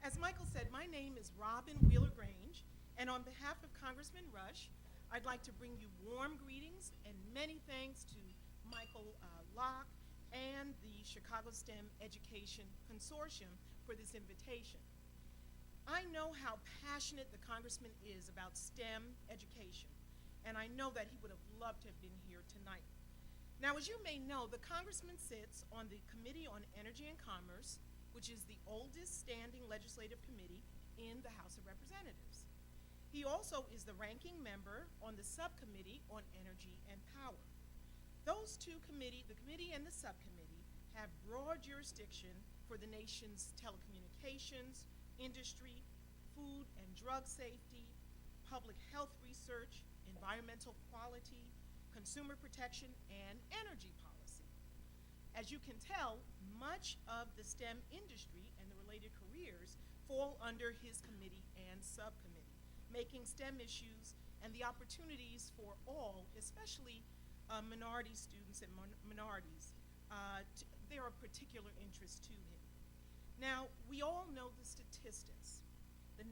As Michael said, my name is Robyn Grange, and on behalf of Congressman Rush, I'd like to bring you warm greetings and many thanks to Michael Locke and the Chicago STEM Education Consortium for this invitation. I know how passionate the Congressman is about STEM education, and I know that he would have loved to have been here tonight. Now, as you may know, the Congressman sits on the Committee on Energy and Commerce, which is the oldest standing legislative committee in the House of Representatives. He also is the ranking member on the Subcommittee on Energy and Power. Those two committees, the committee and the subcommittee, have broad jurisdiction for the nation's telecommunications, industry, food and drug safety, public health research, environmental quality, consumer protection, and energy policy. As you can tell, much of the STEM industry and the related careers fall under his committee and subcommittee, making STEM issues and the opportunities for all, especially minority students and minorities, they're of particular interest to him. Now, we all know the statistics. The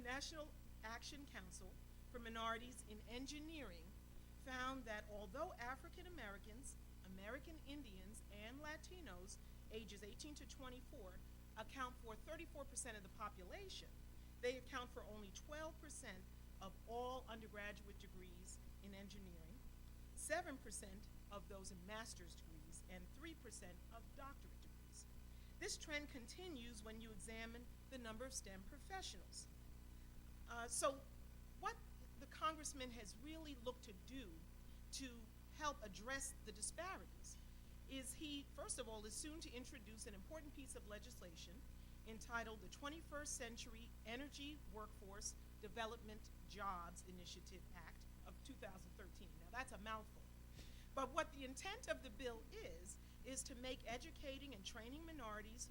National Action Council for Minorities in Engineering found that although African Americans, American Indians, and Latinos ages 18 to 24 account for 34% of the population, they account for only 12% of all undergraduate degrees in engineering, 7% of those in master's degrees, and 3% of doctorate degrees. This trend continues when you examine the number of STEM professionals. So what the Congressman has really looked to do to help address the disparities is he, first of all, is soon to introduce an important piece of legislation entitled the 21st Century Energy Workforce Development Jobs Initiative Act of 2013. Now that's a mouthful. But what the intent of the bill is to make educating and training minorities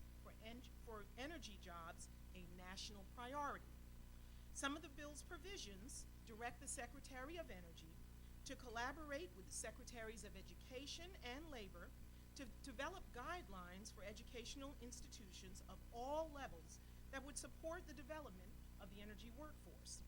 for energy jobs a national priority. Some of the bill's provisions direct the Secretary of Energy to collaborate with the Secretaries of Education and Labor to develop guidelines for educational institutions of all levels that would support the development of the energy workforce.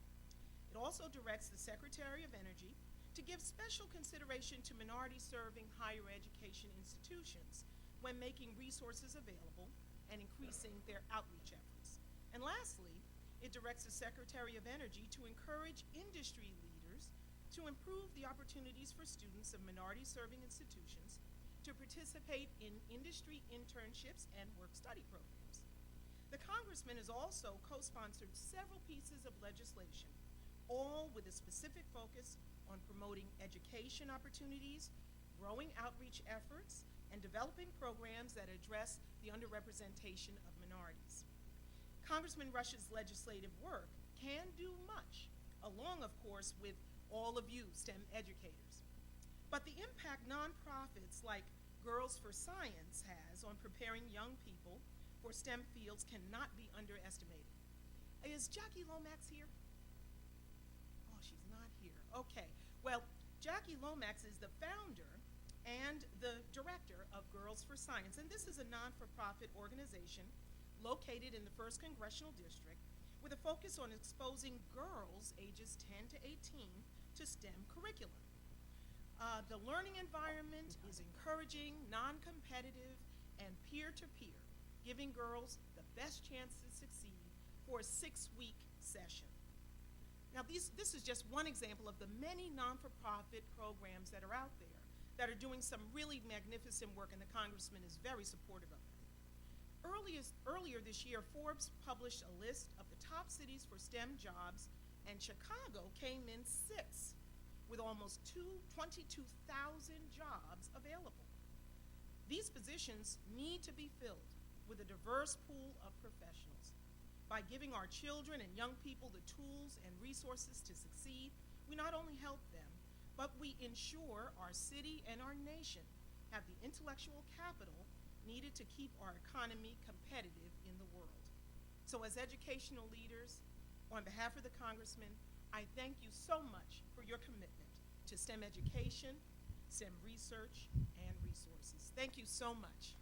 It also directs the Secretary of Energy to give special consideration to minority-serving higher education institutions when making resources available and increasing their outreach efforts. And lastly, it directs the Secretary of Energy to encourage industry leaders to improve the opportunities for students of minority-serving institutions to participate in industry internships and work-study programs. The Congressman has also co-sponsored several pieces of legislation, all with a specific focus on promoting education opportunities, growing outreach efforts, and developing programs that address the underrepresentation of minorities. Congressman Rush's legislative work can do much, along, of course, with all of you STEM educators. But the impact nonprofits like Girls for Science has on preparing young people for STEM fields cannot be underestimated. Is Jackie Lomax here? Oh, she's not here. Okay. Well, Jackie Lomax is the founder and the director of Girls for Science, and this is a non-for-profit organization located in the 1st Congressional District with a focus on exposing girls ages 10 to 18 to STEM curriculum. The learning environment is encouraging, non-competitive, and peer-to-peer, giving girls the best chance to succeed for a 6-week session. Now, this is just one example of the many non-for-profit programs that are out there that are doing some really magnificent work, and the Congressman is very supportive of them. Earlier this year, Forbes published a list of the top cities for STEM jobs, and Chicago came in 6th with almost 22,000 jobs available. These positions need to be filled with a diverse pool of professionals. By giving our children and young people the tools and resources to succeed, we not only help them, but we ensure our city and our nation have the intellectual capital needed to keep our economy competitive in the world. So as educational leaders, on behalf of the Congressman, I thank you so much for your commitment to STEM education, STEM research, and resources. Thank you so much.